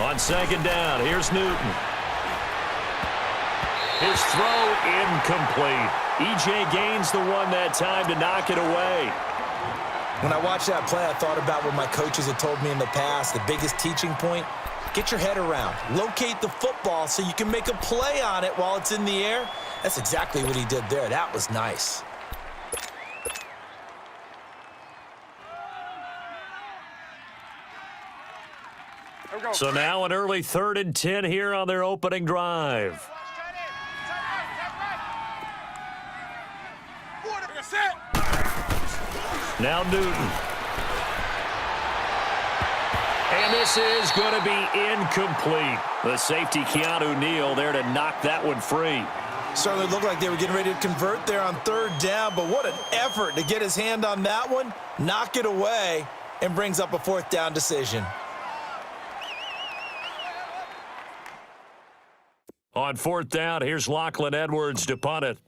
On second down, here's Newton. His throw incomplete. E.J. Gaines the one that time to knock it away. When I watched that play, I thought about what my coaches had told me in the past. The biggest teaching point, get your head around. Locate the football so you can make a play on it while it's in the air. That's exactly what he did there. That was nice. So now an early 3rd and 10 here on their opening drive. Now Newton. And this is going to be incomplete. The safety, Keanu Neal, there to knock that one free. Certainly looked like they were getting ready to convert there on 3rd down, but what an effort to get his hand on that one, knock it away, and brings up a 4th down decision. On 4th down, here's Lachlan Edwards to punt it.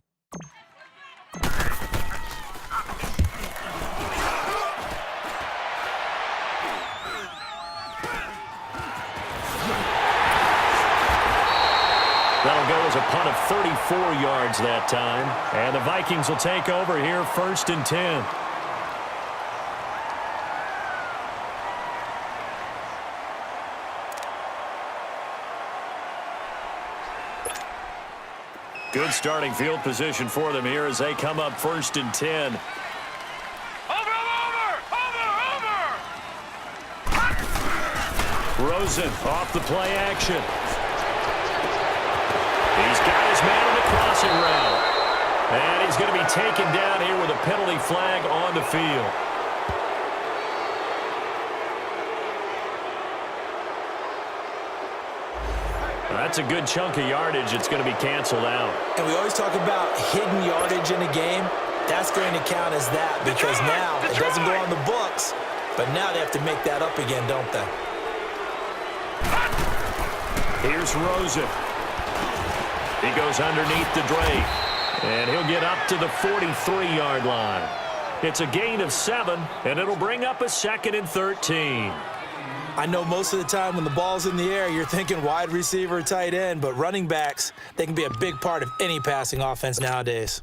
That'll go as a punt of 34 yards that time. And the Vikings will take over here 1st and 10. Good starting field position for them here as they come up 1st and 10. Rosen off the play action. He's got his man in the crossing route. And he's going to be taken down here with a penalty flag on the field. That's a good chunk of yardage. It's going to be canceled out. And we always talk about hidden yardage in a game. That's going to count as that because now it doesn't go on the books, but now they have to make that up again, don't they? Here's Rosen. He goes underneath the drape, and he'll get up to the 43-yard line. It's a gain of 7, and it'll bring up a 2nd and 13. I know most of the time when the ball's in the air, you're thinking wide receiver, tight end, but running backs, they can be a big part of any passing offense nowadays.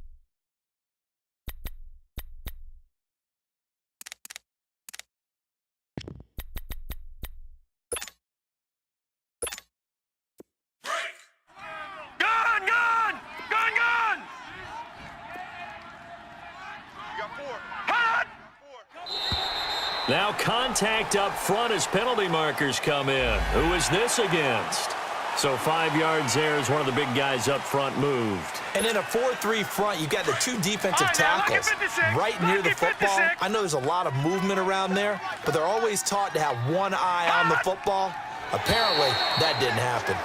Now contact up front as penalty markers come in. Who is this against? So 5 yards there as one of the big guys up front moved. And in a 4-3 front, you've got the 2 defensive tackles right near the football. I know there's a lot of movement around there, but they're always taught to have one eye on the football. Apparently, that didn't happen.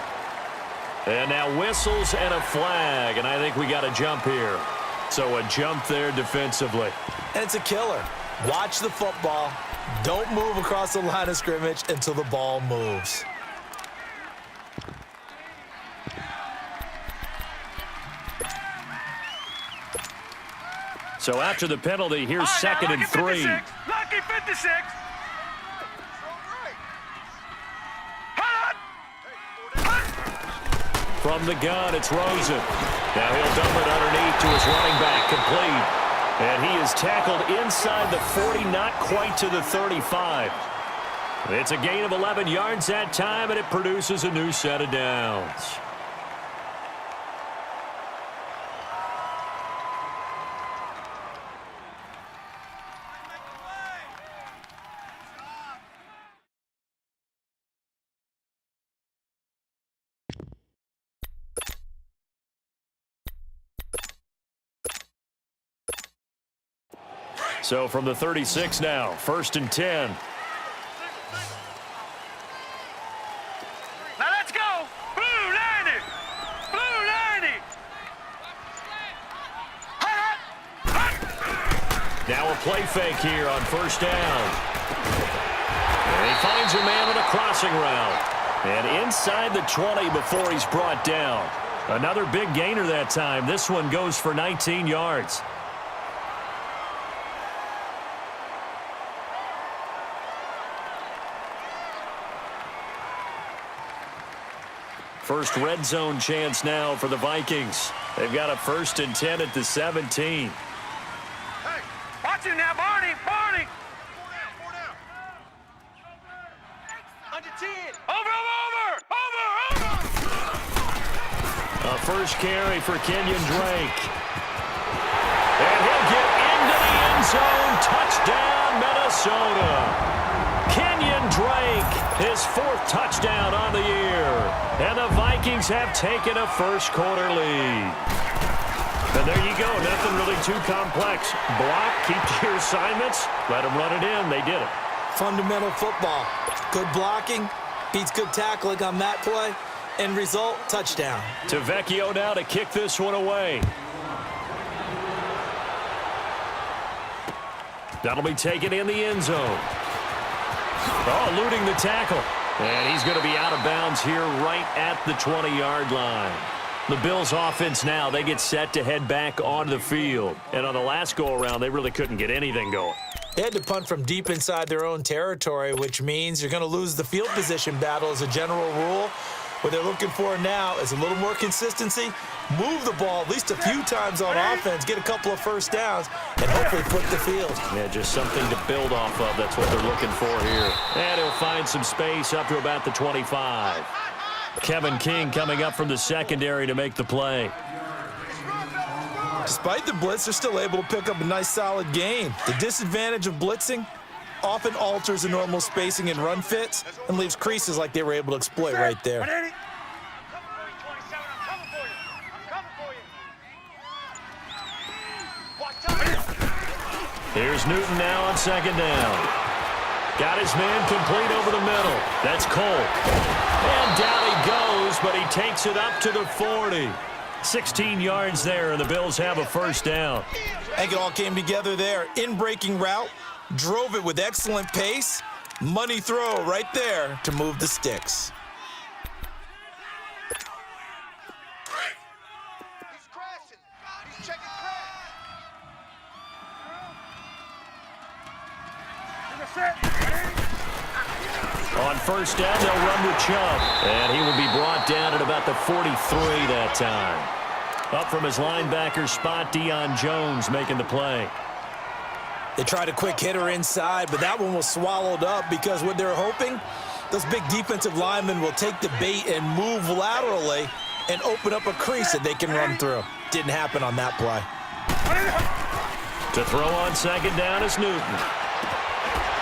And now whistles and a flag, and I think we got a jump here. So a jump there defensively. And it's a killer. Watch the football. Don't move across the line of scrimmage until the ball moves. So after the penalty, here's 2nd and 3. Lucky 56. From the gun, it's Rosen. Now he'll dump it underneath to his running back, complete. And he is tackled inside the 40, not quite to the 35. It's a gain of 11 yards that time, and it produces a new set of downs. So from the 36 now, 1st and 10. Now let's go. Blue 90. Blue 90. Now a play fake here on 1st down. And he finds a man on a crossing route. And inside the 20 before he's brought down. Another big gainer that time. This one goes for 19 yards. First red zone chance now for the Vikings. They've got a 1st and 10 at the 17. Hey, watch him now, Barney. Barney. Under 10. Over. A first carry for Kenyon Drake. And he'll get into the end zone. Touchdown, Minnesota. Kenyon Drake, his 4th touchdown on the year. And the Vikings have taken a first-quarter lead. And there you go. Nothing really too complex. Block, keep to your assignments, let them run it in. They did it. Fundamental football. Good blocking, beats good tackling on that play. End result, touchdown. To Vecchio now to kick this one away. That'll be taken in the end zone. Oh, eluding the tackle. And he's going to be out of bounds here right at the 20-yard line. The Bills' offense now, they get set to head back onto the field. And on the last go-around, they really couldn't get anything going. They had to punt from deep inside their own territory, which means you're going to lose the field position battle as a general rule. What they're looking for now is a little more consistency, move the ball at least a few times on offense, get a couple of first downs, and hopefully flip the field. Yeah, just something to build off of. That's what they're looking for here. And he'll find some space up to about the 25. Kevin King coming up from the secondary to make the play. Despite the blitz, they're still able to pick up a nice, solid gain. The disadvantage of blitzing often alters the normal spacing and run fits and leaves creases like they were able to exploit right there. Here's Newton now on 2nd down. Got his man complete over the middle. That's Cole. And down he goes, but he takes it up to the 40. 16 yards there, and the Bills have a first down. I think it all came together there. In-breaking route, drove it with excellent pace. Money throw right there to move the sticks. He's crashing. He's checking crash. On first down, they'll run with Chubb. And he will be brought down at about the 43 that time. Up from his linebacker spot, Deion Jones making the play. They tried a quick hitter inside, but that one was swallowed up because what they're hoping, those big defensive linemen will take the bait and move laterally and open up a crease that they can run through. Didn't happen on that play. To throw on 2nd down is Newton.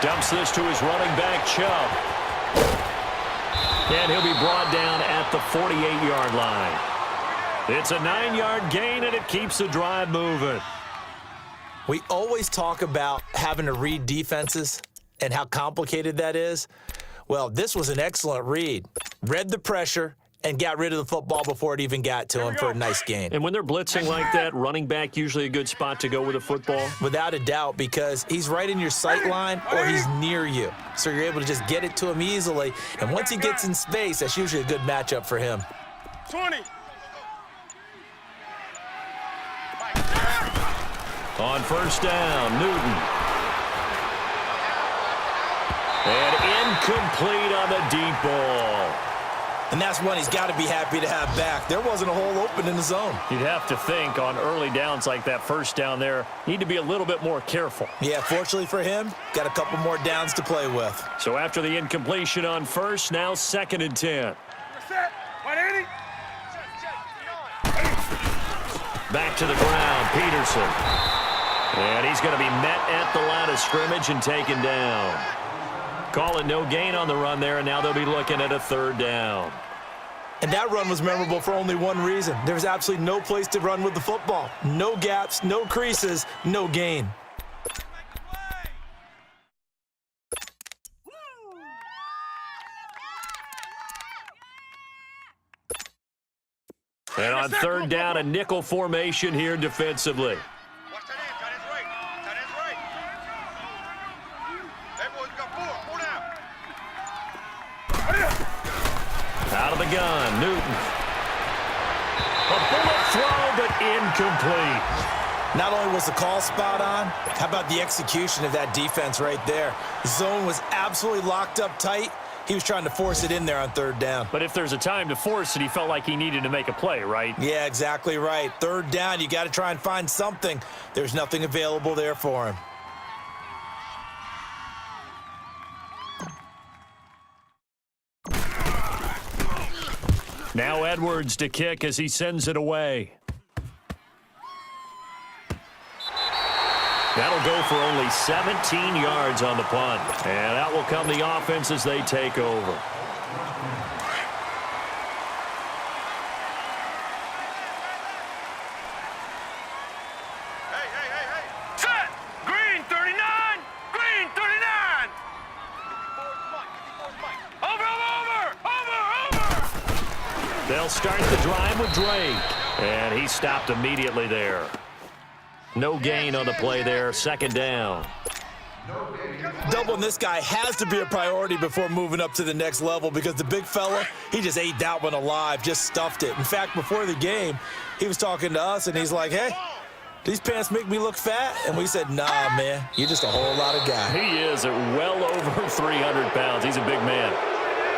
Dumps this to his running back, Chubb. And he'll be brought down at the 48-yard line. It's a 9-yard gain, and it keeps the drive moving. We always talk about having to read defenses and how complicated that is. Well, this was an excellent read. Read the pressure and got rid of the football before it even got to him for a nice gain. And when they're blitzing like that, running back usually a good spot to go with a football? Without a doubt, because he's right in your sight line or he's near you. So you're able to just get it to him easily. And once he gets in space, that's usually a good matchup for him. 20. On first down, Newton. And incomplete on the deep ball. And that's one he's got to be happy to have back. There wasn't a hole open in the zone. You'd have to think on early downs like that first down there, need to be a little bit more careful. Yeah, fortunately for him, got a couple more downs to play with. So after the incompletion on first, now 2nd and 10. Back to the ground, Peterson. And he's going to be met at the line of scrimmage and taken down. Calling no gain on the run there, and now they'll be looking at a 3rd down. And that run was memorable for only one reason. There was absolutely no place to run with the football. No gaps, no creases, no gain. And on 3rd down, a nickel formation here defensively. Watch that end, tight end's right. Tight end's right. Hey, boys, we got 4 down. Out of the gun, Newton. A bullet throw, but incomplete. Not only was the call spot on, how about the execution of that defense right there? The zone was absolutely locked up tight. He was trying to force it in there on third down. But if there's a time to force it, he felt like he needed to make a play, right? Yeah, exactly right. Third down, you got to try and find something. There's nothing available there for him. Now Edwards to kick as he sends it away. That'll go for only 17 yards on the punt. And that will come the offense as they take over. Hey. Set! Green 39! Green 39! Over! They'll start the drive with Drake. And he stopped immediately there. No gain on the play there. Second down. Doubling this guy has to be a priority before moving up to the next level because the big fella, he just ate that one alive, just stuffed it. In fact, before the game, he was talking to us, and he's like, hey, these pants make me look fat? And we said, nah, man, you're just a whole lot of guy. He is at well over 300 pounds. He's a big man.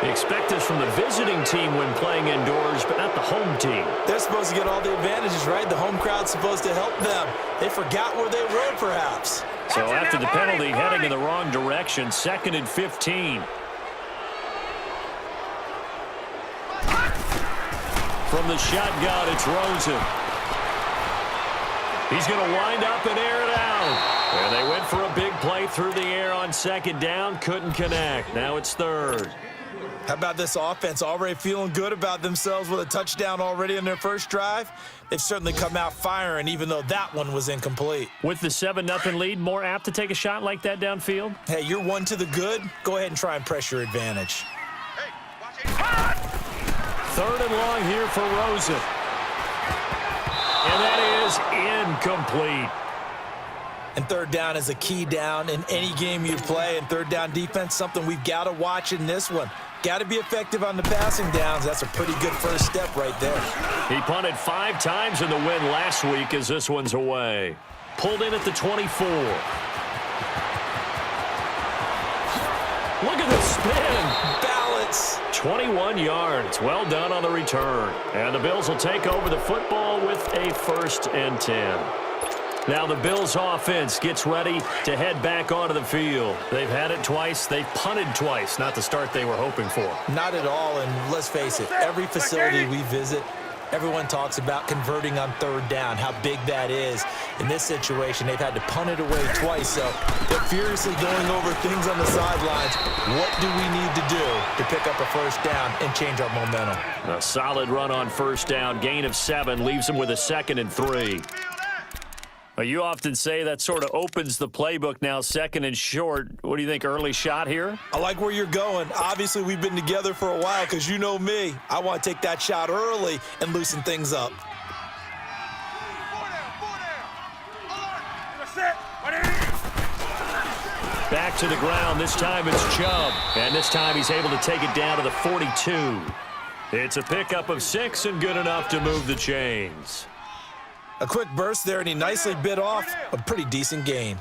You expect this from the visiting team when playing indoors, but not the home team. They're supposed to get all the advantages, right? The home crowd's supposed to help them. They forgot where they were, perhaps. So after the penalty, heading in the wrong direction, 2nd and 15. From the shotgun, it's Rosen. He's going to wind up and air it out. And they went for a big play through the air on second down. Couldn't connect. Now it's third. How about this offense already feeling good about themselves with a touchdown already in their first drive? They've certainly come out firing, even though that one was incomplete. With the 7-0 lead, more apt to take a shot like that downfield? Hey, you're one to the good. Go ahead and try and press your advantage. Hey, watch it. Third and long here for Rosen. And that is incomplete. And third down is a key down in any game you play. And third down defense, something we've got to watch in this one. Got to be effective on the passing downs. That's a pretty good first step right there. He punted 5 times in the win last week as this one's away. Pulled in at the 24. Look at the spin. Balance. 21 yards. Well done on the return. And the Bills will take over the football with a 1st and 10. Now the Bills offense gets ready to head back onto the field. They've had it twice. They've punted twice. Not the start they were hoping for. Not at all, and let's face it, every facility we visit, everyone talks about converting on third down, how big that is. In this situation, they've had to punt it away twice, so they're furiously going over things on the sidelines. What do we need to do to pick up a first down and change our momentum? A solid run on first down. Gain of 7 leaves them with a 2nd and 3. Well, you often say that sort of opens the playbook now, 2nd and short. What do you think, early shot here? I like where you're going. Obviously, we've been together for a while because you know me. I want to take that shot early and loosen things up. Back to the ground. This time it's Chubb. And this time he's able to take it down to the 42. It's a pickup of 6 and good enough to move the chains. A quick burst there, and he nicely bit off a pretty decent gain.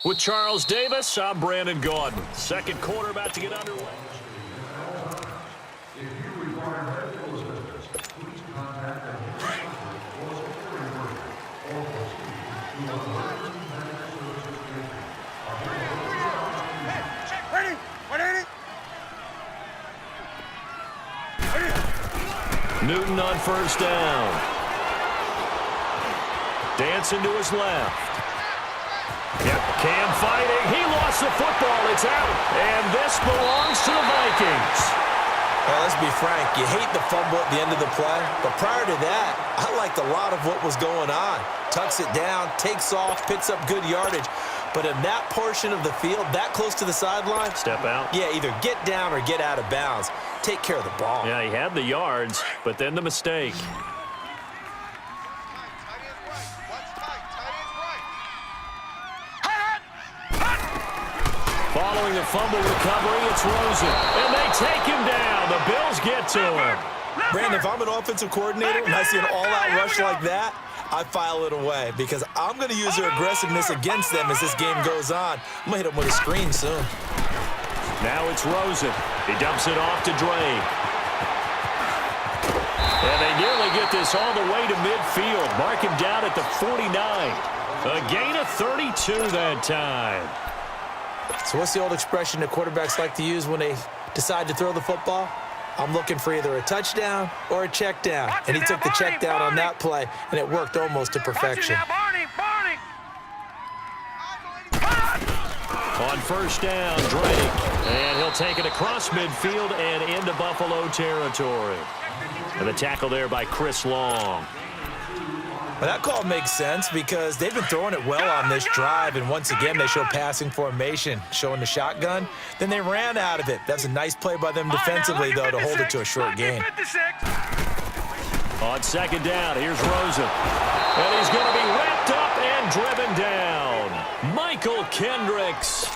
With Charles Davis, I'm Brandon Gaudin. Second quarter about to get underway. Newton on first down. Dancing to his left. Yep, Cam fighting. He lost the football. It's out. And this belongs to the Vikings. Well, let's be frank. You hate the fumble at the end of the play. But prior to that, I liked a lot of what was going on. Tucks it down, takes off, picks up good yardage. But in that portion of the field, that close to the sideline, step out. Yeah, either get down or get out of bounds. Take care of the ball. Yeah, he had the yards, but then the mistake. Following the fumble recovery, it's Rosen. And they take him down. The Bills get to him. Brandon, if I'm an offensive coordinator and I see an all-out rush like that, I file it away because I'm going to use their aggressiveness against them as this game goes on. I'm going to hit them with a screen soon. Now it's Rosen. He dumps it off to Drake. And they nearly get this all the way to midfield. Mark him down at the 49. A gain of 32 that time. So what's the old expression that quarterbacks like to use when they decide to throw the football? I'm looking for either a touchdown or a check down. And he took the check down on that play, and it worked almost to perfection. On first down, Drake. And he'll take it across midfield and into Buffalo territory. And the tackle there by Chris Long. Well, that call makes sense because they've been throwing it well on this drive, and once again they show passing formation, showing the shotgun. Then they ran out of it. That's a nice play by them defensively, though, to hold it to a short gain. On second down, here's Rosen. And he's going to be wrapped up and driven down. Michael Kendricks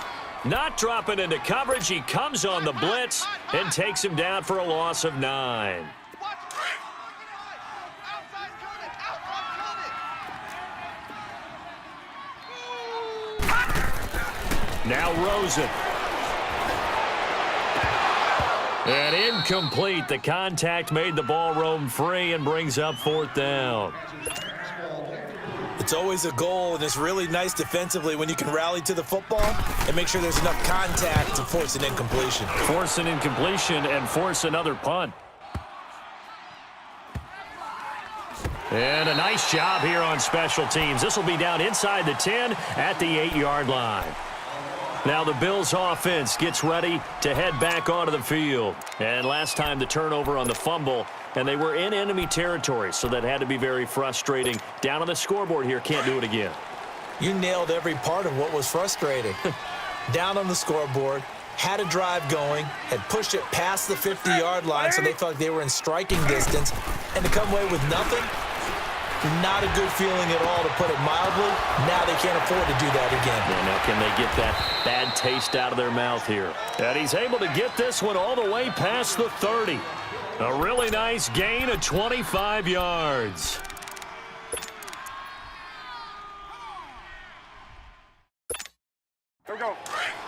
not dropping into coverage. He comes on the blitz and takes him down for a loss of 9. Now Rosen. And incomplete. The contact made the ball roam free and brings up fourth down. It's always a goal, and it's really nice defensively when you can rally to the football and make sure there's enough contact to force an incompletion. Force an incompletion and force another punt. And a nice job here on special teams. This will be down inside the 10 at the 8-yard line. Now the Bills offense gets ready to head back onto the field. And last time the turnover on the fumble, and they were in enemy territory, so that had to be very frustrating. Down on the scoreboard here, can't do it again. You nailed every part of what was frustrating. Down on the scoreboard, had a drive going, had pushed it past the 50-yard line, so they thought they were in striking distance, and to come away with nothing, not a good feeling at all, to put it mildly. Now they can't afford to do that again. Yeah, now can they get that bad taste out of their mouth here? And he's able to get this one all the way past the 30. A really nice gain of 25 yards. Here we go.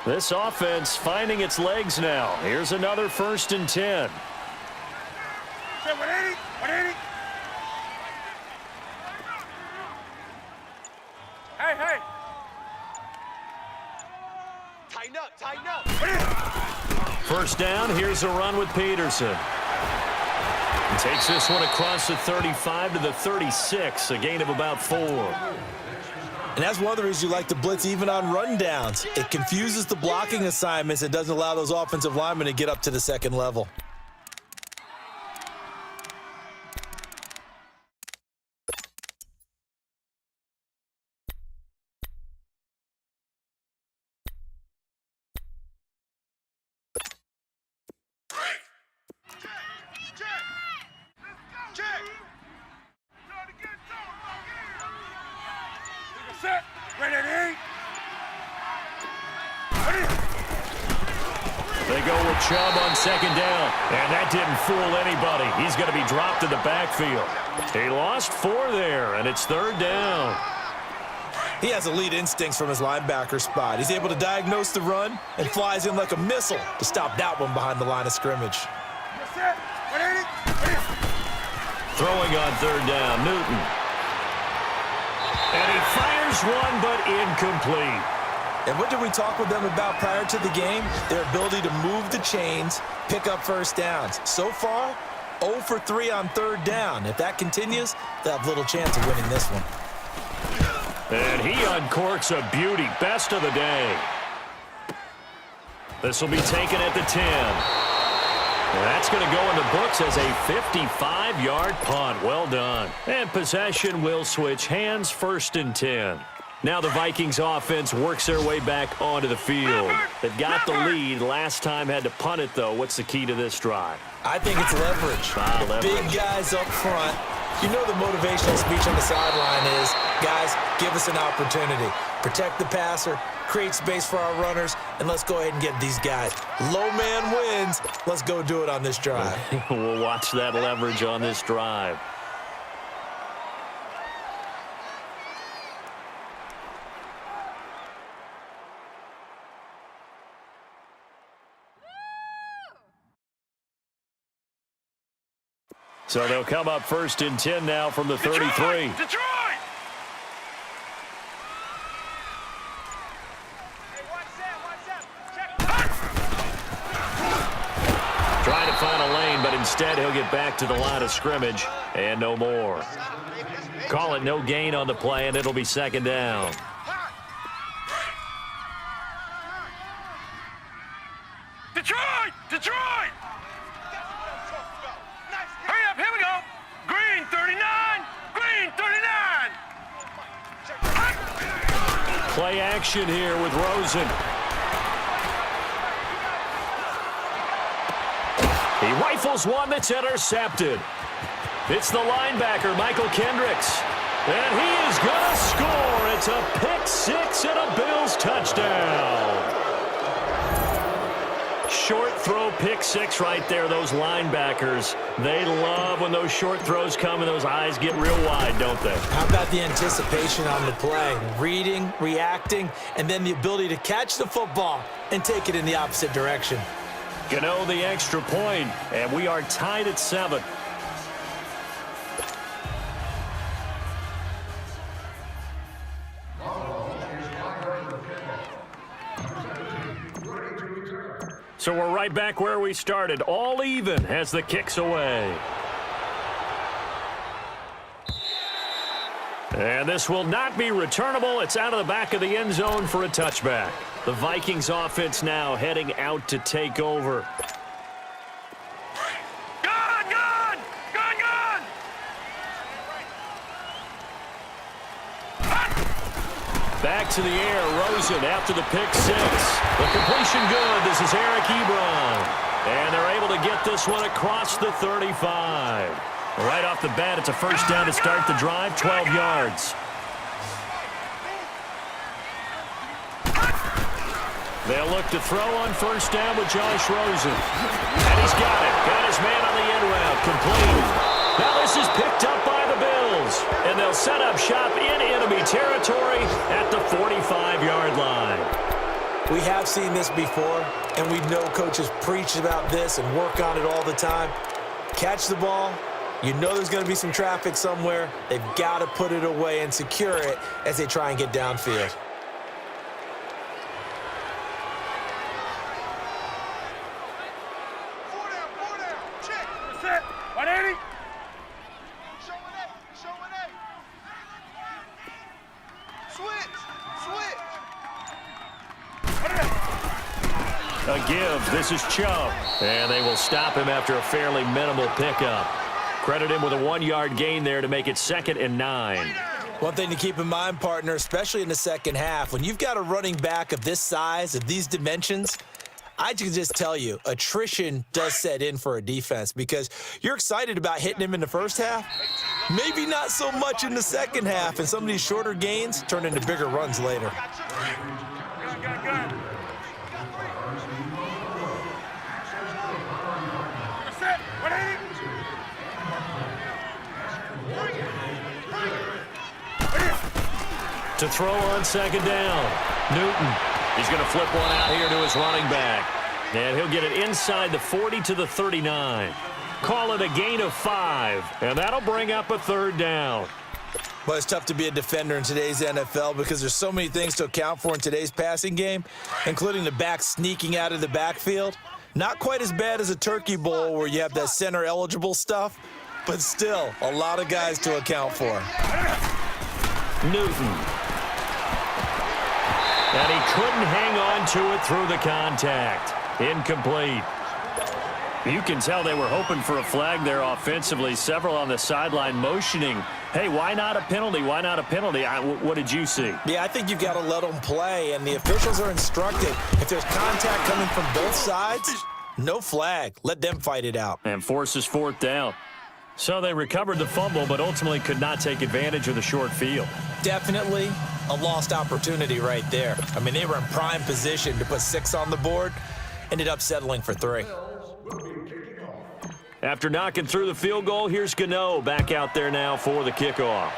This offense finding its legs now. Here's another 1st and 10. 180, 180. Hey, hey. Tighten up. First down, here's a run with Peterson. He takes this one across the 35 to the 36, a gain of about 4. And that's one of the reasons you like to blitz even on rundowns. It confuses the blocking assignments and doesn't allow those offensive linemen to get up to the second level. Set. Ready. They go with Chubb on second down, and that didn't fool anybody. He's going to be dropped in the backfield. He lost 4 there, and it's 3rd down. He has elite instincts from his linebacker spot. He's able to diagnose the run and flies in like a missile to stop that one behind the line of scrimmage. Set. Ready. Throwing on 3rd down, Newton. And he fires one, but incomplete. And what did we talk with them about prior to the game? Their ability to move the chains, pick up first downs. So far, 0 for 3 on 3rd down. If that continues, they'll have little chance of winning this one. And he uncorks a beauty. Best of the day. This will be taken at the 10. That's going to go in the books as a 55-yard punt. Well done. And possession will switch hands, 1st and 10. Now the Vikings offense works their way back onto the field. They've got the lead. Last time had to punt it, though. What's the key to this drive? I think it's leverage. Leverage. Big guys up front. You know the motivational speech on the sideline is, guys, give us an opportunity. Protect the passer, create space for our runners, and let's go ahead and get these guys. Low man wins. Let's go do it on this drive. We'll watch that leverage on this drive. So they'll come up 1st and 10 now from the 33. Detroit! Trying to find a lane, but instead he'll get back to the line of scrimmage and no more. Call it no gain on the play, and it'll be 2nd down. Detroit! Detroit! Hurry up, here we go! Green 39! Green 39! Play action here with Rosen. He rifles one that's intercepted. It's the linebacker, Michael Kendricks. And he is going to score. It's a pick six and a Bills touchdown. Short throw pick six right there. Those linebackers, they love when those short throws come and those eyes get real wide, don't they? How about the anticipation on the play? Reading, reacting, and then the ability to catch the football and take it in the opposite direction. Gano the extra point, and we are tied at 7. So we're right back where we started, all even as the kick's away. And this will not be returnable. It's out of the back of the end zone for a touchback. The Vikings offense now heading out to take over. Gone! Gone! Gone! Gone! Back to the air, Rosen after the pick six. The completion good. This is Eric Ebron. And they're able to get this one across the 35. Right off the bat, it's a first down to start the drive, 12 yards. They'll look to throw on first down with Josh Rosen. And he's got it. Got his man on the end route. Complete. Now this is picked up by the Bills. And they'll set up shop in enemy territory at the 45-yard line. We have seen this before, and we know coaches preach about this and work on it all the time. Catch the ball. You know there's going to be some traffic somewhere. They've got to put it away and secure it as they try and get downfield. Set! 180! A give. This is Chubb. And they will stop him after a fairly minimal pickup. Credit him with a 1-yard gain there to make it 2nd and 9. One thing to keep in mind, partner, especially in the second half, when you've got a running back of this size, of these dimensions, I can just tell you, attrition does set in for a defense because you're excited about hitting him in the first half. Maybe not so much in the second half, and some of these shorter gains turn into bigger runs later. Set! 180! To throw on second down. Newton. He's going to flip one out here to his running back. And he'll get it inside the 40 to the 39. Call it a gain of 5. And that'll bring up a 3rd down. Well, it's tough to be a defender in today's NFL because there's so many things to account for in today's passing game, including the back sneaking out of the backfield. Not quite as bad as a turkey bowl where you have that center-eligible stuff, but still a lot of guys to account for. Newton. And he couldn't hang on to it through the contact. Incomplete. You can tell they were hoping for a flag there offensively. Several on the sideline motioning, hey, why not a penalty? Why not a penalty? What did you see? Yeah, I think you've got to let them play, and the officials are instructed. If there's contact coming from both sides, no flag. Let them fight it out. And forces 4th down. So they recovered the fumble, but ultimately could not take advantage of the short field. Definitely. A lost opportunity right there. I mean, they were in prime position to put 6 on the board. Ended up settling for 3. After knocking through the field goal, here's Gano back out there now for the kickoff.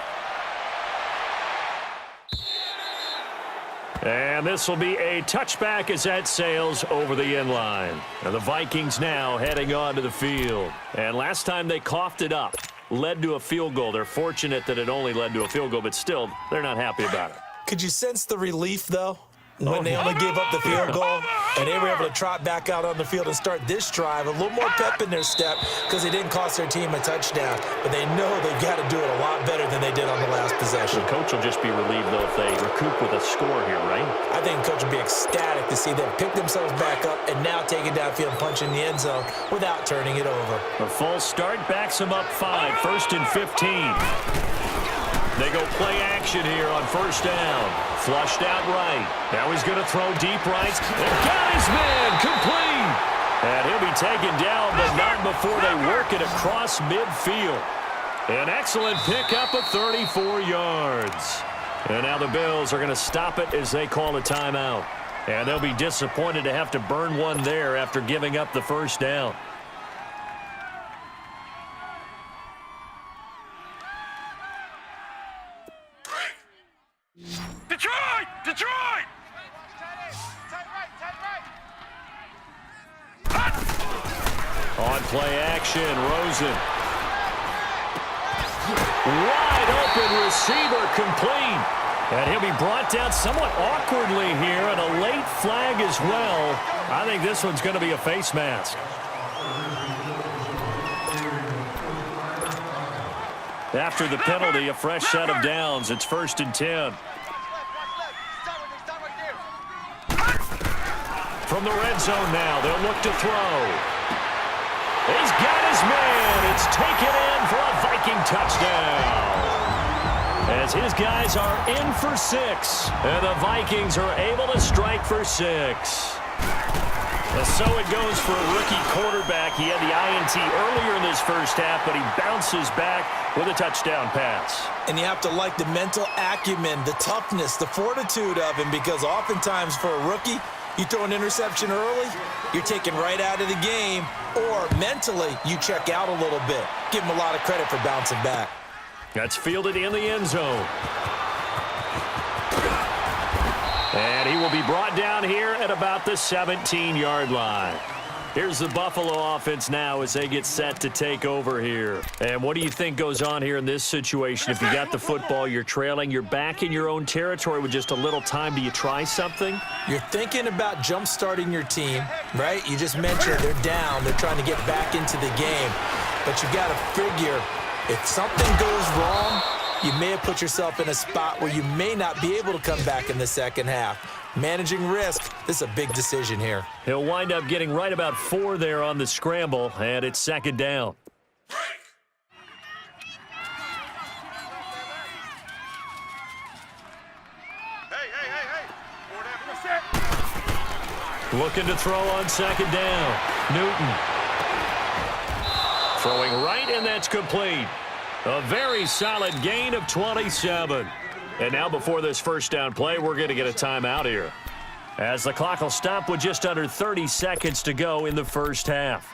And this will be a touchback as that sails over the end line. And the Vikings now heading onto the field. And last time they coughed it up, led to a field goal. They're fortunate that it only led to a field goal, but still, they're not happy about it. Could you sense the relief, though, when they only gave up the field goal and they were able to trot back out on the field and start this drive? A little more pep in their step because they didn't cost their team a touchdown, but they know they've got to do it a lot better than they did on the last possession. The coach will just be relieved, though, if they recoup with a score here, right? I think the coach will be ecstatic to see them pick themselves back up and now take it downfield and punch in the end zone without turning it over. A false start backs them up 5, 1st and 15. They go play action here on first down. Flushed out right. Now he's going to throw deep right. And got his man complete. And he'll be taken down, but not before they work it across midfield. An excellent pickup of 34 yards. And now the Bills are going to stop it as they call a timeout. And they'll be disappointed to have to burn one there after giving up the first down. Detroit! Detroit! On play action, Rosen. Wide open receiver complete. And he'll be brought down somewhat awkwardly here, and a late flag as well. I think this one's going to be a face mask. After the penalty, a fresh set of downs. It's 1st and 10. From the red zone now, they'll look to throw. He's got his man. It's taken in for a Viking touchdown. As his guys are in for 6. And the Vikings are able to strike for 6. So it goes for a rookie quarterback. He had the INT earlier in this first half, but he bounces back with a touchdown pass. And you have to like the mental acumen, the toughness, the fortitude of him, because oftentimes for a rookie, you throw an interception early, you're taken right out of the game, or mentally you check out a little bit. Give him a lot of credit for bouncing back. That's fielded in the end zone. And he will be brought down here at about the 17-yard line. Here's the Buffalo offense now as they get set to take over here. And what do you think goes on here in this situation? If you got the football, you're trailing, you're back in your own territory with just a little time. Do you try something? You're thinking about jump-starting your team, right? You just mentioned they're down. They're trying to get back into the game. But you got to figure if something goes wrong, you may have put yourself in a spot where you may not be able to come back in the second half. Managing risk, this is a big decision here. He'll wind up getting right about 4 there on the scramble, and it's 2nd down. Looking to throw on 2nd down. Newton. Throwing right, and that's complete. A very solid gain of 27. And now before this first down play, we're going to get a timeout here, as the clock will stop with just under 30 seconds to go in the first half.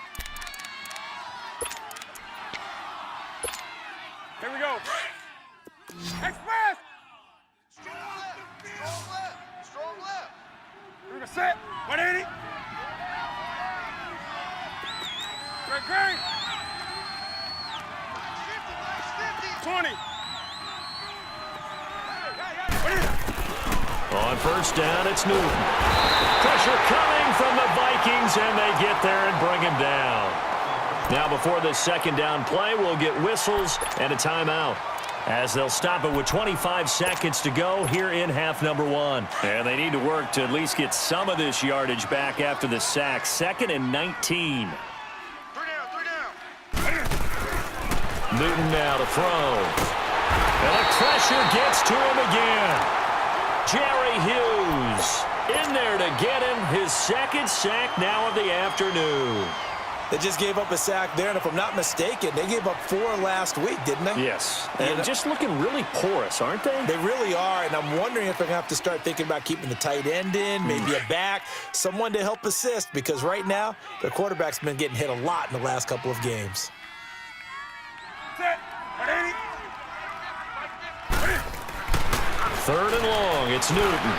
Here we go. Express. Strong left. We're going to set. 180. Great. 20. On first down, it's Newton. Pressure coming from the Vikings, and they get there and bring him down. Now before this 2nd down play, we'll get whistles and a timeout, as they'll stop it with 25 seconds to go here in half number 1. And they need to work to at least get some of this yardage back after the sack. 2nd and 19. 3 down. Newton now to throw. And the pressure gets to him again. Jerry Hughes in there to get him his 2nd sack now of the afternoon. They just gave up a sack there, and if I'm not mistaken, they gave up 4 last week, didn't they? Yes, and just looking really porous, aren't they? They really are, and I'm wondering if they're going to have to start thinking about keeping the tight end in, maybe a back, someone to help assist, because right now, their quarterback's been getting hit a lot in the last couple of games. Third and long, it's Newton.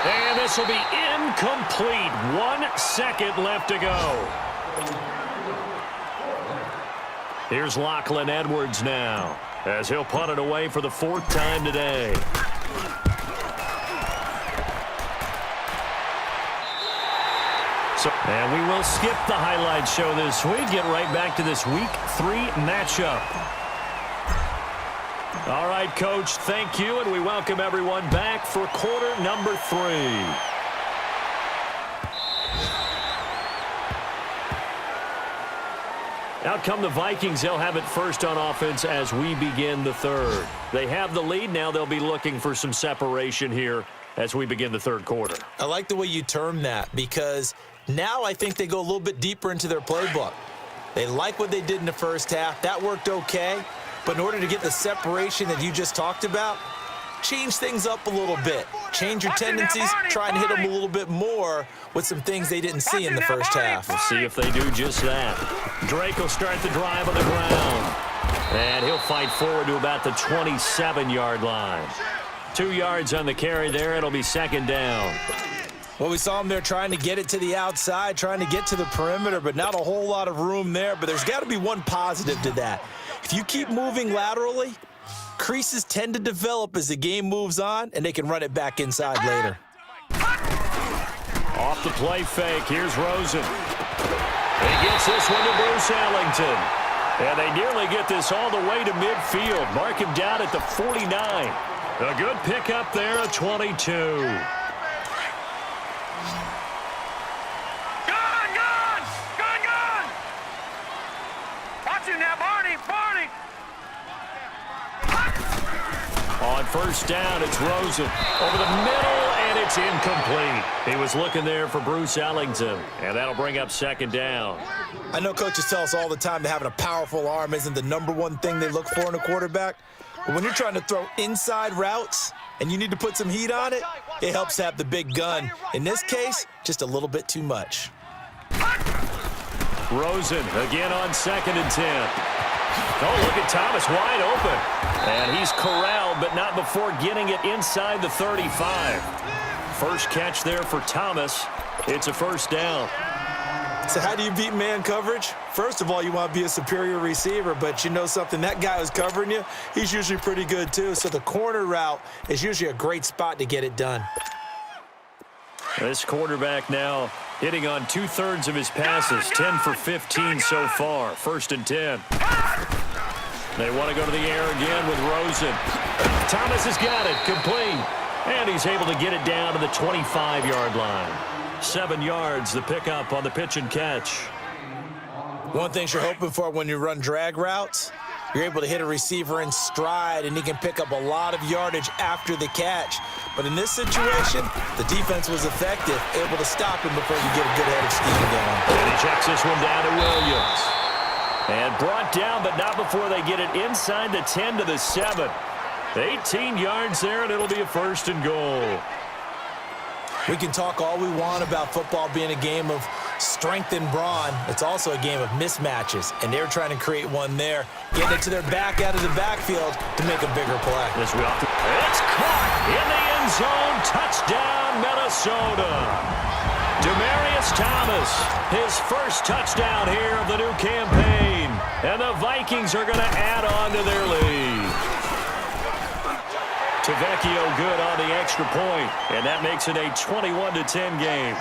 And this will be incomplete. 1 second left to go. Here's Lachlan Edwards now, as he'll punt it away for the 4th time today. And we will skip the highlight show this week. Get right back to this Week 3 matchup. All right, Coach, thank you, and we welcome everyone back for quarter number 3. Out come the Vikings. They'll have it first on offense as we begin the 3rd. They have the lead. Now they'll be looking for some separation here as we begin the 3rd quarter. I like the way you term that, because now I think they go a little bit deeper into their playbook. They like what they did in the first half. That worked okay. But in order to get the separation that you just talked about, change things up a little bit. Change your tendencies, try and hit them a little bit more with some things they didn't see in the first half. We'll see if they do just that. Drake will start the drive on the ground. And he'll fight forward to about the 27-yard line. 2 yards on the carry there. It'll be 2nd down. Well, we saw him there trying to get it to the outside, trying to get to the perimeter, but not a whole lot of room there. But there's got to be one positive to that. If you keep moving laterally, creases tend to develop as the game moves on, and they can run it back inside later. Off the play fake, here's Rosen. He gets this one to Bruce Ellington. And they nearly get this all the way to midfield. Mark him down at the 49. A good pickup there, a 22. On first down, it's Rosen over the middle, and it's incomplete. He was looking there for Bruce Ellington, and that'll bring up 2nd down. I know coaches tell us all the time that having a powerful arm isn't the #1 thing they look for in a quarterback. But when you're trying to throw inside routes and you need to put some heat on it, it helps to have the big gun. In this case, just a little bit too much. Rosen again on 2nd and 10. Oh, look at Thomas wide open. And he's corralled, but not before getting it inside the 35. First catch there for Thomas. It's a 1st down. So how do you beat man coverage? First of all, you want to be a superior receiver, but you know something, that guy who's covering you, he's usually pretty good too. So the corner route is usually a great spot to get it done. This quarterback now hitting on 2/3 of his passes, 10 for 15 so far. 1st and 10. They want to go to the air again with Rosen. Thomas has got it, complete. And he's able to get it down to the 25-yard line. 7 yards, the pickup on the pitch and catch. One thing you're hoping for when you run drag routes, you're able to hit a receiver in stride, and he can pick up a lot of yardage after the catch. But in this situation, the defense was effective, able to stop him before you get a good head of steam going. And he checks this one down to Williams. And brought down, but not before they get it inside the 10 to the 7. 18 yards there, and it'll be a 1st and goal. We can talk all we want about football being a game of strength and brawn. It's also a game of mismatches, and they're trying to create one there, getting it to their back out of the backfield to make a bigger play. It's caught in the end zone. Touchdown, Minnesota. Demaryius Thomas, his first touchdown here of the new campaign. And the Vikings are going to add on to their lead. Tavecchio good on the extra point, and that makes it a 21-10 game.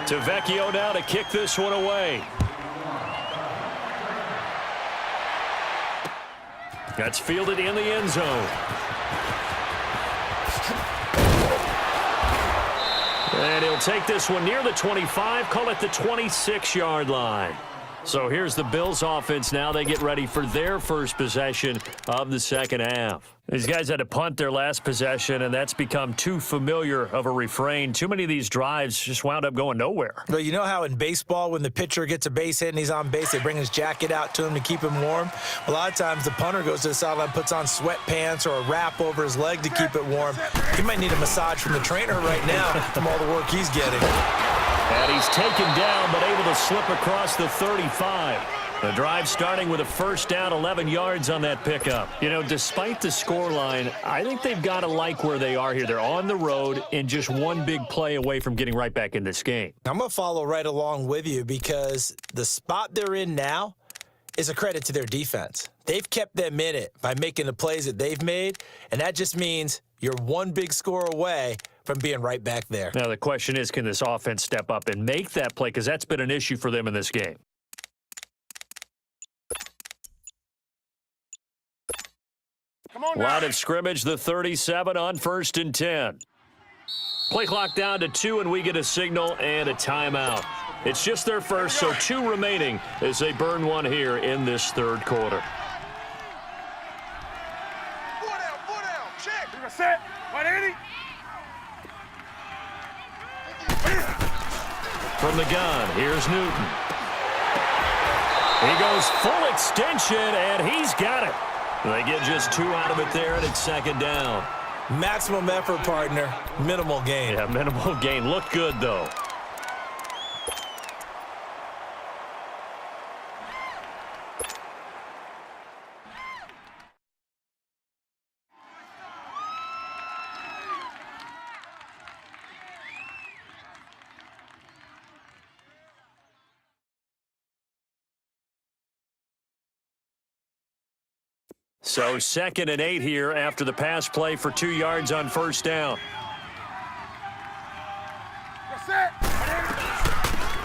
Tavecchio now to kick this one away. That's fielded in the end zone. And he'll take this one near the 25, call it the 26-yard line. So here's the Bills offense now. They get ready for their first possession of the second half. These guys had to punt their last possession, and that's become too familiar of a refrain. Too many of these drives just wound up going nowhere. Well, you know how in baseball when the pitcher gets a base hit and he's on base, they bring his jacket out to him to keep him warm? A lot of times the punter goes to the sideline, puts on sweatpants or a wrap over his leg to keep it warm. He might need a massage from the trainer right now from all the work he's getting. And he's taken down, but able to slip across the 35. The drive starting with a first down, 11 yards on that pickup. You know, despite the scoreline, I think they've got to like where they are here. They're on the road and just one big play away from getting right back in this game. I'm going to follow right along with you because the spot they're in now is a credit to their defense. They've kept them in it by making the plays that they've made, and that just means you're one big score away from being right back there. Now, the question is, can this offense step up and make that play? Because that's been an issue for them in this game. Line of scrimmage, the 37 on 1st and 10. Play clock down to 2, and we get a signal and a timeout. It's just their first, so 2 remaining as they burn one here in this third quarter. Four down, check. You're gonna set, 180. From the gun, here's Newton. He goes full extension, and he's got it. They get just 2 out of it there, and it's second down. Maximum effort, partner. Minimal gain. Yeah, minimal gain. Look good, though. So 2nd and 8 here after the pass play for 2 yards on first down.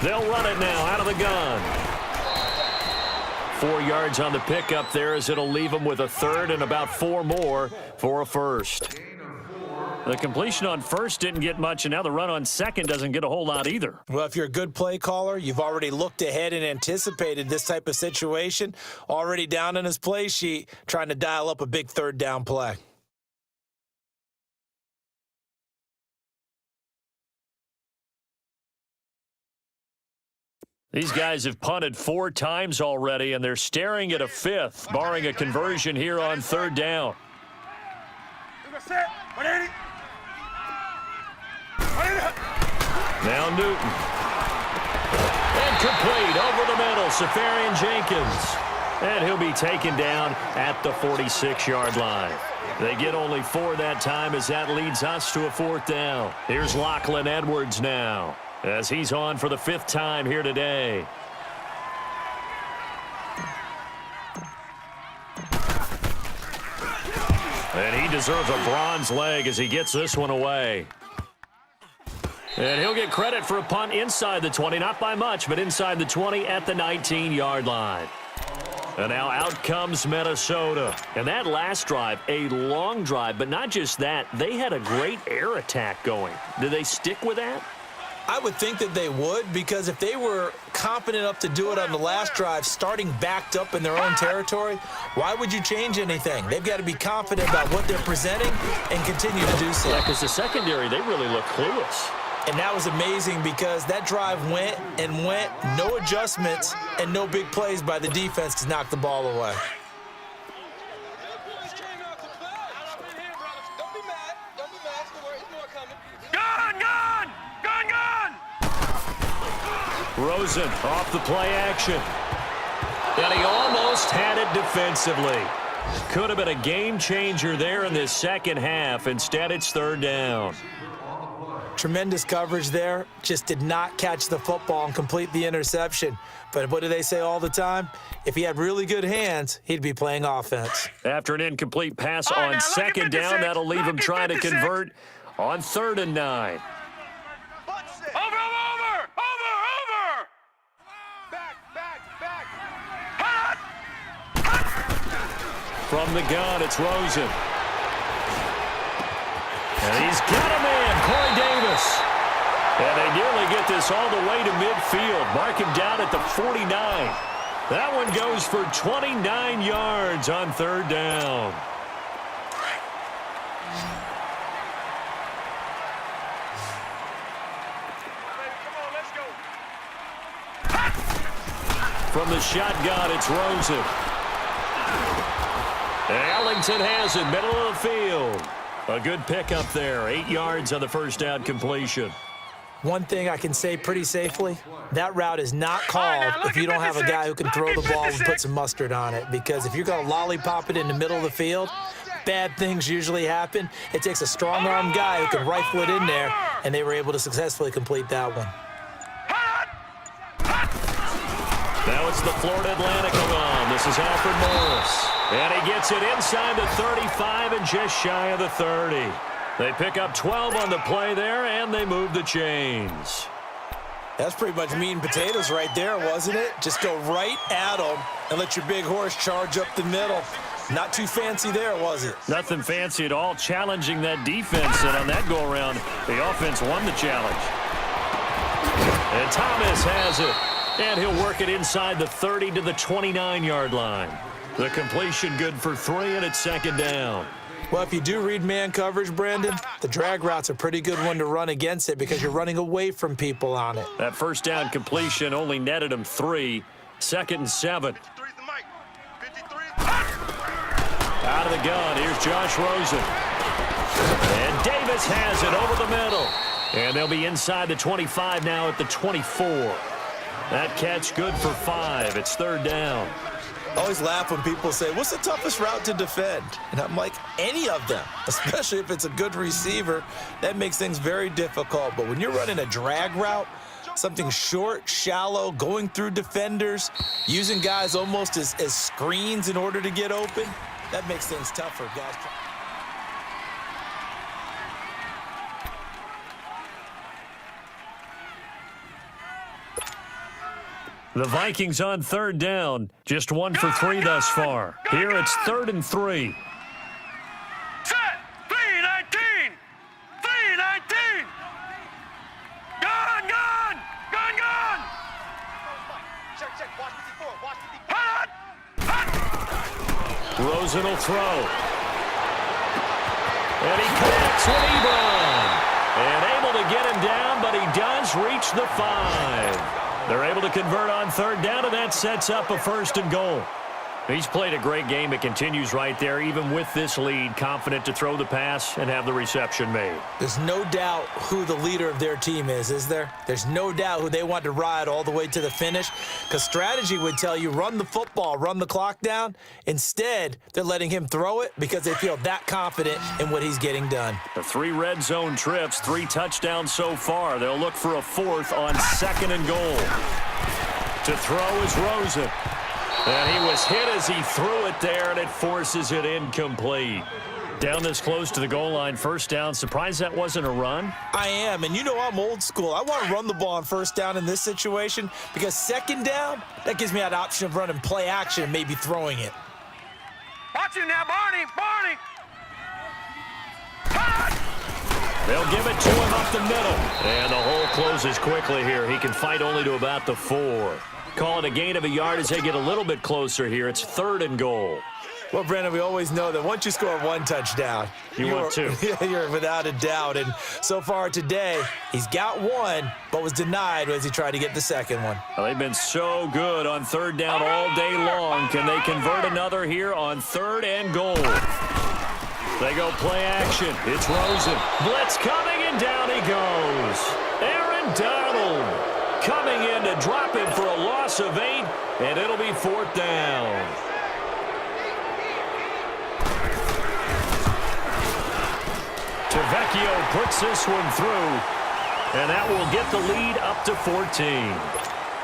They'll run it now out of the gun. 4 yards on the pickup there as it'll leave them with a third and about 4 more for a first. The completion on first didn't get much, and now the run on second doesn't get a whole lot either. Well, if you're a good play caller, you've already looked ahead and anticipated this type of situation, already down in his play sheet, trying to dial up a big third down play. These guys have punted 4 times already, and they're staring at a 5th, barring a conversion here on third down. Now Newton. And complete over the middle, Safarian Jenkins. And he'll be taken down at the 46-yard line. They get only 4 that time as that leads us to a 4th down. Here's Lachlan Edwards now as he's on for the 5th time here today. And he deserves a bronze leg as he gets this one away. And he'll get credit for a punt inside the 20, not by much, but inside the 20 at the 19-yard line. And now out comes Minnesota. And that last drive, a long drive, but not just that. They had a great air attack going. Did they stick with that? I would think that they would, because if they were confident enough to do it on the last drive, starting backed up in their own territory, why would you change anything? They've got to be confident about what they're presenting and continue to do so. Yeah, because the secondary, they really look clueless. And that was amazing because that drive went and went, no adjustments and no big plays by the defense to knock the ball away. Rosen off the play action. And he almost had it defensively. Could have been a game changer there in this second half. Instead, it's third down. Tremendous coverage there. Just did not catch the football and complete the interception. But what do they say all the time? If he had really good hands, he'd be playing offense. After an incomplete pass on second down, that'll leave him trying to convert on 3rd and 9. From the gun, it's Rosen. And he's got a man, Corey Davis. And they nearly get this all the way to midfield. Mark him down at the 49. That one goes for 29 yards on third down. From the shotgun, it's Rosen. Ellington has it, middle of the field. A good pickup there, 8 yards on the first down completion. One thing I can say pretty safely, that route is not called if you don't have a guy who can throw the ball and put some mustard on it. Because if you're going to lollipop it in the middle of the field, bad things usually happen. It takes a strong-arm guy who can rifle it in there, and they were able to successfully complete that one. Now it's the Florida Atlantic alum. This is Alfred Morris. And he gets it inside the 35 and just shy of the 30. They pick up 12 on the play there, and they move the chains. That's pretty much meat and potatoes right there, wasn't it? Just go right at them and let your big horse charge up the middle. Not too fancy there, was it? Nothing fancy at all, challenging that defense. And on that go-around, the offense won the challenge. And Thomas has it. And he'll work it inside the 30 to the 29-yard line. The completion good for 3, and it's second down. Well, if you do read man coverage, Brandon, the drag route's a pretty good one to run against it because you're running away from people on it. That first down completion only netted him 3. 2nd and 7. Out of the gun, here's Josh Rosen. And Davis has it over the middle. And they'll be inside the 25 now at the 24. That catch good for 5. It's third down. I always laugh when people say, what's the toughest route to defend? And I'm like, any of them, especially if it's a good receiver. That makes things very difficult. But when you're running a drag route, something short, shallow, going through defenders, using guys almost as screens in order to get open, that makes things tougher, guys. The Vikings on third down. Just 1 for 3 thus far. Here it's 3rd and 3. Set. 3-19. 3-19. Gone. Rosen will throw. And he connects with Ebron. And able to get him down, but he does reach the 5. They're able to convert on third down, and that sets up a 1st and goal. He's played a great game. It continues right there, even with this lead, confident to throw the pass and have the reception made. There's no doubt who the leader of their team is there? There's no doubt who they want to ride all the way to the finish, because strategy would tell you run the football, run the clock down. Instead, they're letting him throw it because they feel that confident in what he's getting done. The 3 red zone trips, 3 touchdowns so far. They'll look for a 4th on 2nd and goal. To throw is Rosen. And he was hit as he threw it there, and it forces it incomplete. Down this close to the goal line, 1st down. Surprised that wasn't a run? I am, and you know I'm old school. I want to run the ball on 1st down in this situation because 2nd down, that gives me that option of running play action and maybe throwing it. Watch him now, Barney. They'll give it to him up the middle. And the hole closes quickly here. He can fight only to about the 4. Call it a gain of a yard as they get a little bit closer here. It's 3rd and goal. Well, Brandon, we always know that once you score 1 touchdown, want 2. You're without a doubt. And so far today, he's got 1, but was denied as he tried to get the 2nd one. Well, they've been so good on third down all day long. Can they convert another here on 3rd and goal? They go play action. It's Rosen. Blitz coming, and down he goes. Aaron Donald coming in to drop him for a loss of 8, and it'll be 4th down. Tavecchio puts this one through, and that will get the lead up to 14.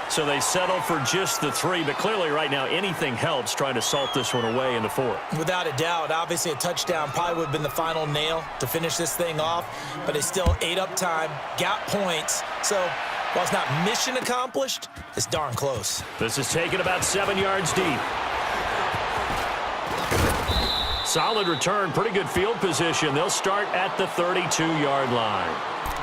So they settle for just the 3, but clearly right now anything helps trying to salt this one away in the 4th. Without a doubt, obviously a touchdown probably would have been the final nail to finish this thing off, but they still ate up time, got points. So while it's not mission accomplished, it's darn close. This is taken about 7 yards deep. Solid return, pretty good field position. They'll start at the 32-yard line.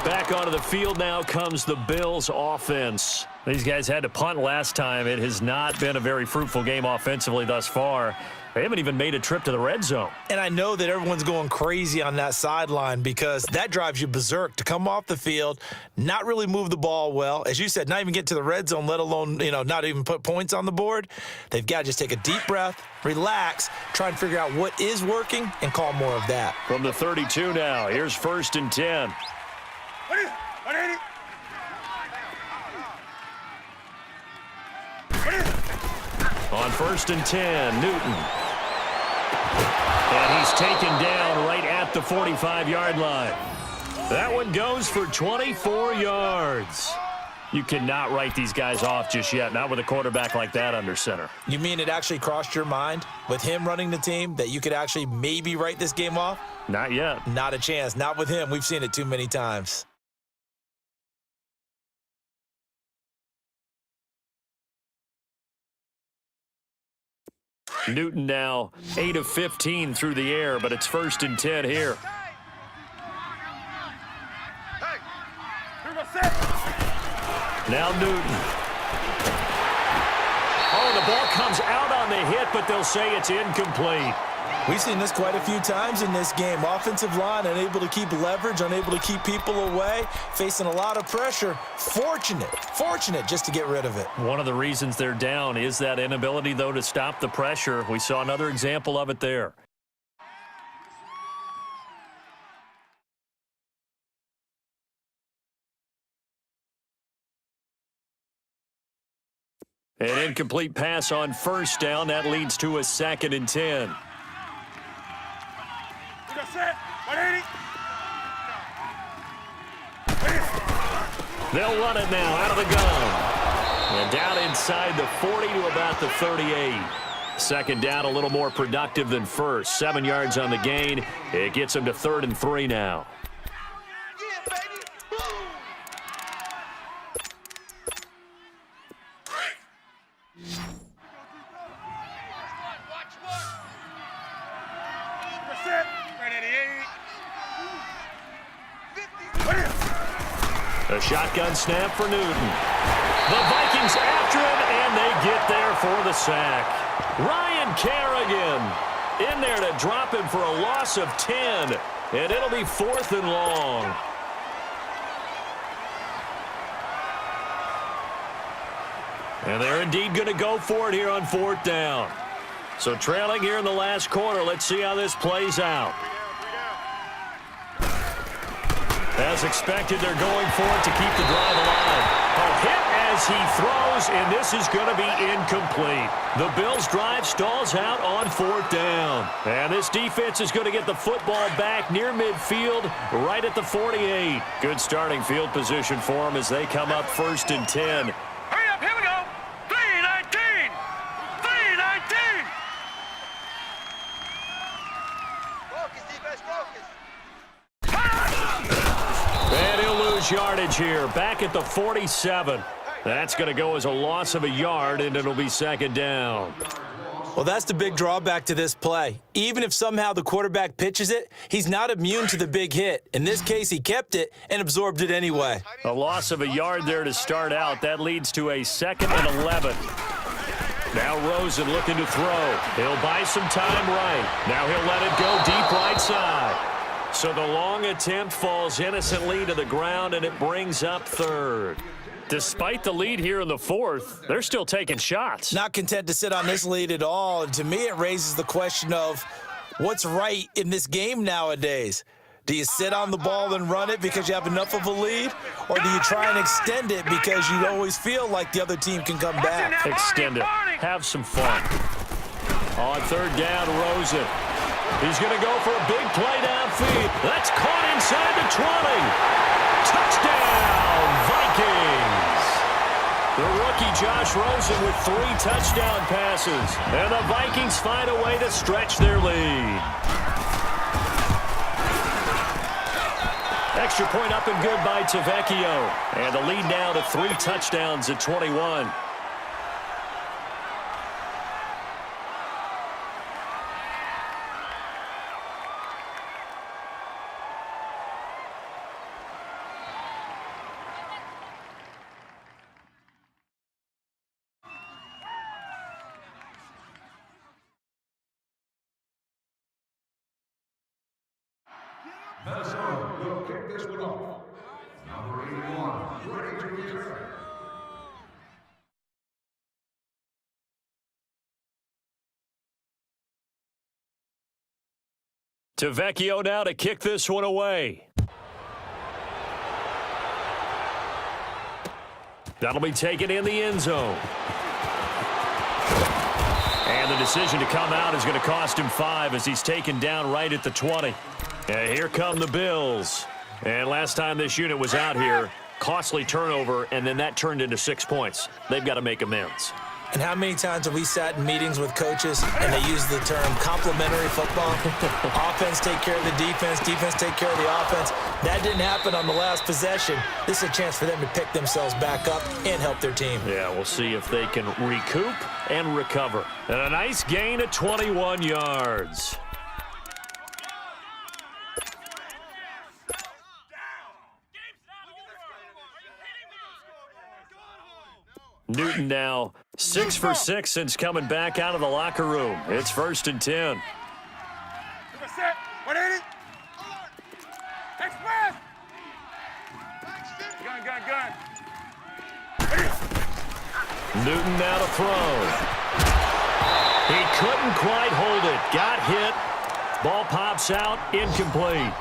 Back onto the field now comes the Bills offense. These guys had to punt last time. It has not been a very fruitful game offensively thus far. They haven't even made a trip to the red zone. And I know that everyone's going crazy on that sideline because that drives you berserk to come off the field, not really move the ball well. As you said, not even get to the red zone, let alone, not even put points on the board. They've got to just take a deep breath, relax, try and figure out what is working, and call more of that. From the 32 now, here's 1st and 10. On 1st and 10, Newton. And he's taken down right at the 45-yard line. That one goes for 24 yards. You cannot write these guys off just yet, not with a quarterback like that under center. You mean it actually crossed your mind with him running the team that you could actually maybe write this game off? Not yet. Not a chance. Not with him. We've seen it too many times. Newton now 8 of 15 through the air, but it's 1st and 10 here. Now Newton. Oh, the ball comes out on the hit, but they'll say it's incomplete. We've seen this quite a few times in this game. Offensive line unable to keep leverage, unable to keep people away, facing a lot of pressure. Fortunate just to get rid of it. One of the reasons they're down is that inability, though, to stop the pressure. We saw another example of it there. An incomplete pass on 1st down. That leads to a 2nd and 10. They'll run it now out of the gun. And down inside the 40 to about the 38. 2nd down, a little more productive than 1st. 7 yards on the gain. It gets them to 3rd and 3 now. A shotgun snap for Newton. The Vikings after him, and they get there for the sack. Ryan Kerrigan in there to drop him for a loss of 10, and it'll be 4th and long. And they're indeed going to go for it here on 4th down. So trailing here in the last quarter, let's see how this plays out. As expected, they're going for it to keep the drive alive. A hit as he throws, and this is going to be incomplete. The Bills' drive stalls out on 4th down. And this defense is going to get the football back near midfield, right at the 48. Good starting field position for them as they come up 1st and 10. Hurry up, here we go. 3:19. 3:19. Focus, defense, focus. And he'll lose yardage here, back at the 47. That's going to go as a loss of a yard, and it'll be 2nd down. Well, that's the big drawback to this play. Even if somehow the quarterback pitches it, he's not immune to the big hit. In this case, he kept it and absorbed it anyway. A loss of a yard there to start out. That leads to a 2nd and 11. Now Rosen looking to throw. He'll buy some time right. Now he'll let it go deep right side. So the long attempt falls innocently to the ground, and it brings up 3rd. Despite the lead here in the 4th, they're still taking shots. Not content to sit on this lead at all. And to me, it raises the question of what's right in this game nowadays. Do you sit on the ball and run it because you have enough of a lead? Or do you try and extend it because you always feel like the other team can come back? Extend it. Have some fun. On 3rd down, Rosen. He's going to go for a big play downfield. That's caught inside the 20. Touchdown, Vikings. The rookie Josh Rosen with 3 touchdown passes. And the Vikings find a way to stretch their lead. Extra point up and good by Tavecchio. And the lead now to 3 touchdowns at 21. Minnesota will kick this one off. Number 81, ready to return. Vecchio now to kick this one away. That'll be taken in the end zone. And the decision to come out is going to cost him 5 as he's taken down right at the 20. And here come the Bills. And last time this unit was out here, costly turnover, and then that turned into 6 points. They've got to make amends. And how many times have we sat in meetings with coaches and they use the term complementary football? Offense take care of the defense, defense take care of the offense. That didn't happen on the last possession. This is a chance for them to pick themselves back up and help their team. Yeah, we'll see if they can recoup and recover. And a nice gain of 21 yards. Newton now 6 for 6 since coming back out of the locker room. It's 1st and 10. Gun. Newton now to throw. He couldn't quite hold it. Got hit. Ball pops out. Incomplete.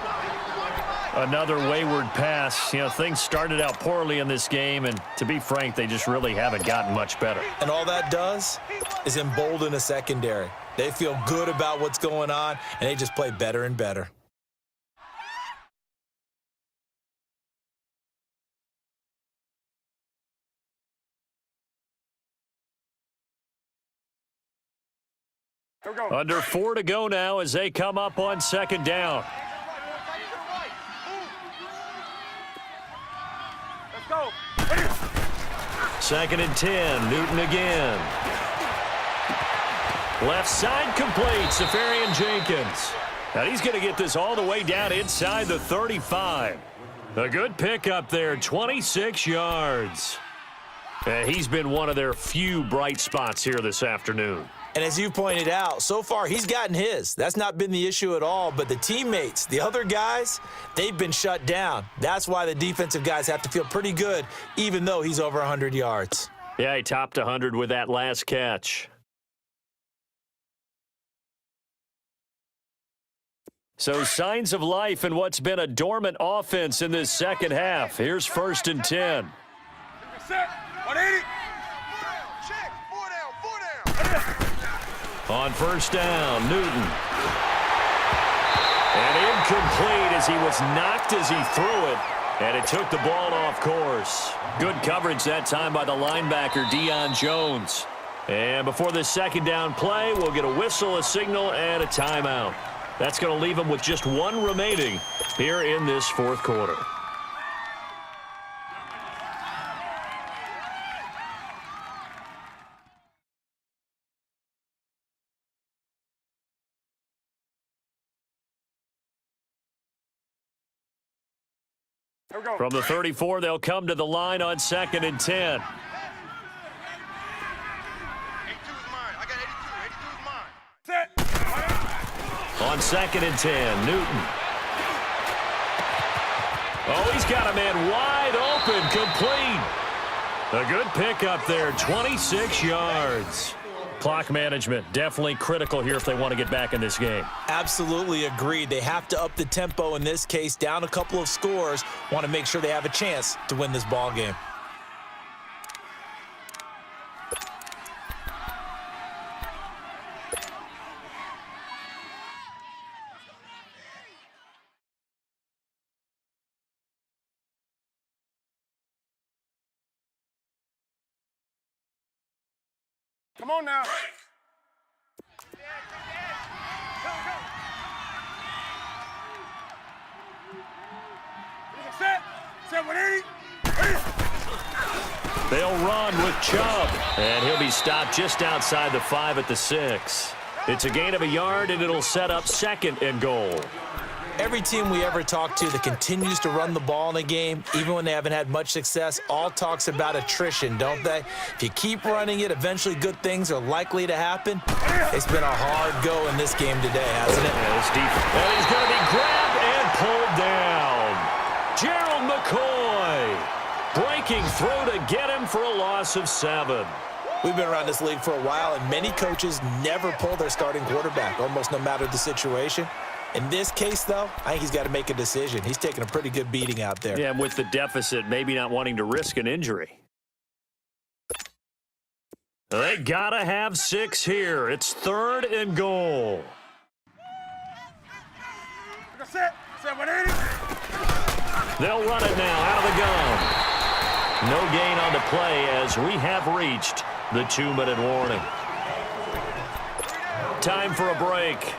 Another wayward pass. You know, things started out poorly in this game, and to be frank, they just really haven't gotten much better. And all that does is embolden a secondary. They feel good about what's going on, and they just play better and better. Under 4 to go now as they come up on 2nd down. Let's go. 2nd and 10. Newton again. Left side complete. Safarian Jenkins. And he's going to get this all the way down inside the 35. A good pickup there. 26 yards. And he's been one of their few bright spots here this afternoon. And as you pointed out, so far he's gotten his. That's not been the issue at all. But the teammates, the other guys, they've been shut down. That's why the defensive guys have to feel pretty good, even though he's over 100 yards. Yeah, he topped 100 with that last catch. So signs of life in what's been a dormant offense in this second half. Here's 1st and 10. Set. 180. Check. 4 down. 4 down. On 1st down, Newton. And incomplete as he was knocked as he threw it. And it took the ball off course. Good coverage that time by the linebacker, Deion Jones. And before this 2nd down play, we'll get a whistle, a signal, and a timeout. That's going to leave them with just 1 remaining here in this 4th quarter. From the 34, they'll come to the line on 2nd and 10. 82 is mine. I got 82. 82 is mine. Set. On 2nd and 10, Newton. Oh, he's got a man wide open, complete. A good pickup there, 26 yards. Clock management, definitely critical here if they want to get back in this game. Absolutely agreed. They have to up the tempo in this case, down a couple of scores, want to make sure they have a chance to win this ball game. Come on now. Set. Set 180. They'll run with Chubb, and he'll be stopped just outside the 5 at the 6. It's a gain of a yard, and it'll set up 2nd and goal. Every team we ever talk to that continues to run the ball in a game, even when they haven't had much success, all talks about attrition, don't they? If you keep running it, eventually good things are likely to happen. It's been a hard go in this game today, hasn't it? Yeah, it's deep. And he's going to be grabbed and pulled breaking through to get him for a loss of 7. We've been around this league for a while, and many coaches never pull their starting quarterback, almost no matter the situation. In this case, though, I think he's got to make a decision. He's taking a pretty good beating out there. Yeah, and with the deficit, maybe not wanting to risk an injury. They got to have 6 here. It's 3rd and goal. They'll run it now out of the gun. No gain on the play as we have reached the 2-minute warning. Time for a break.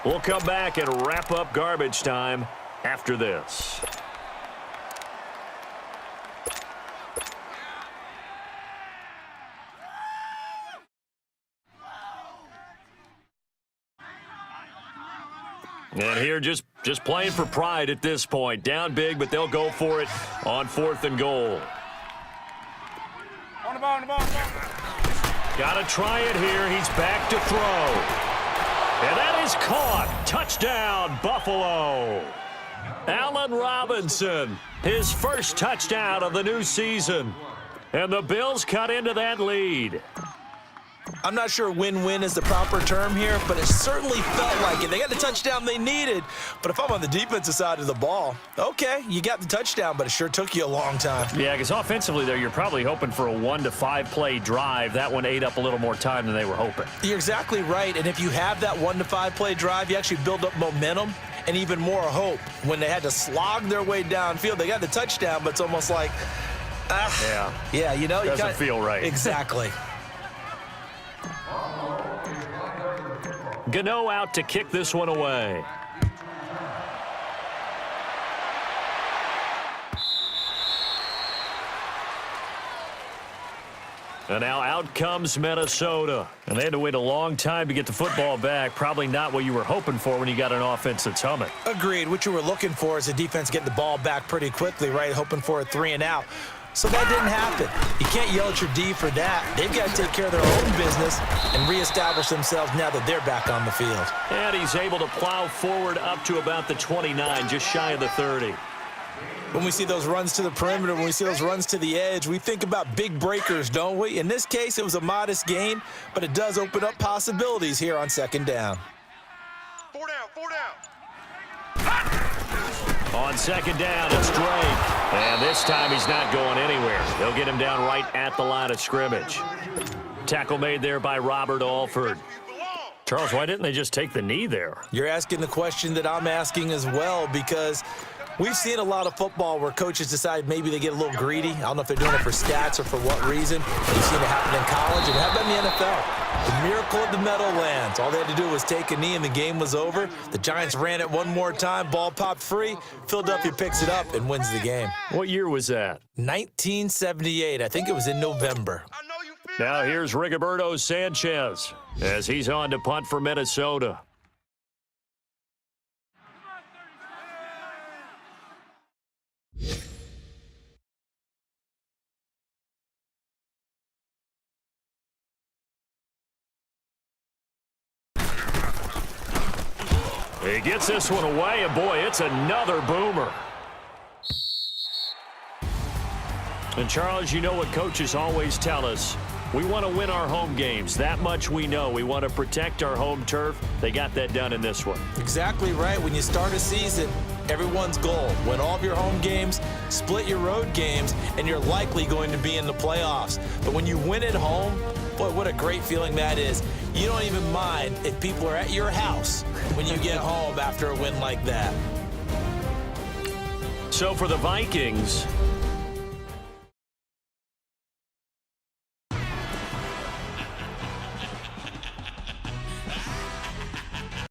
We'll come back and wrap up garbage time after this. And here just playing for pride at this point. Down big, but they'll go for it on 4th and goal. On the ball. Got to try it here. He's back to throw. And that is caught. Touchdown, Buffalo. Allen Robinson, his first touchdown of the new season. And the Bills cut into that lead. I'm not sure win-win is the proper term here, but it certainly felt like it. They got the touchdown they needed, but if I'm on the defensive side of the ball, okay, you got the touchdown, but it sure took you a long time. Yeah, because offensively there, you're probably hoping for a 1 to 5 play drive. That one ate up a little more time than they were hoping. You're exactly right, and if you have that 1 to 5 play drive, you actually build up momentum and even more hope. When they had to slog their way downfield, they got the touchdown, but it's almost like, yeah, you know, doesn't feel right. Exactly. Gano out to kick this one away. And now out comes Minnesota. And they had to wait a long time to get the football back. Probably not what you were hoping for when you got an offense that's humming. Agreed. What you were looking for is a defense getting the ball back pretty quickly, right? Hoping for a 3 and out. So that didn't happen. You can't yell at your D for that. They've got to take care of their own business and reestablish themselves now that they're back on the field. And he's able to plow forward up to about the 29, just shy of the 30. When we see those runs to the perimeter, when we see those runs to the edge, we think about big breakers, don't we? In this case, it was a modest gain, but it does open up possibilities here on 2nd down. 4 down. On 2nd down, it's Drake. And this time he's not going anywhere. They'll get him down right at the line of scrimmage. Tackle made there by Robert Alford. Charles, why didn't they just take the knee there? You're asking the question that I'm asking as well, because we've seen a lot of football where coaches decide maybe they get a little greedy. I don't know if they're doing it for stats or for what reason. We've seen it happen in college, and it happened in the NFL. The miracle of the Meadowlands. All they had to do was take a knee, and the game was over. The Giants ran it one more time. Ball popped free. Philadelphia picks it up and wins the game. What year was that? 1978. I think it was in November. I know you feel Now that. here's Rigoberto Sanchez as he's on to punt for Minnesota. He gets this one away, and boy, it's another boomer. And Charles, you know what coaches always tell us. We want to win our home games. That much we know. We want to protect our home turf. They got that done in this one. Exactly right. When you start a season, everyone's goal: win all of your home games, split your road games, and you're likely going to be in the playoffs. But when you win at home, boy, what a great feeling that is. You don't even mind if people are at your house when you get home after a win like that. So for the Vikings,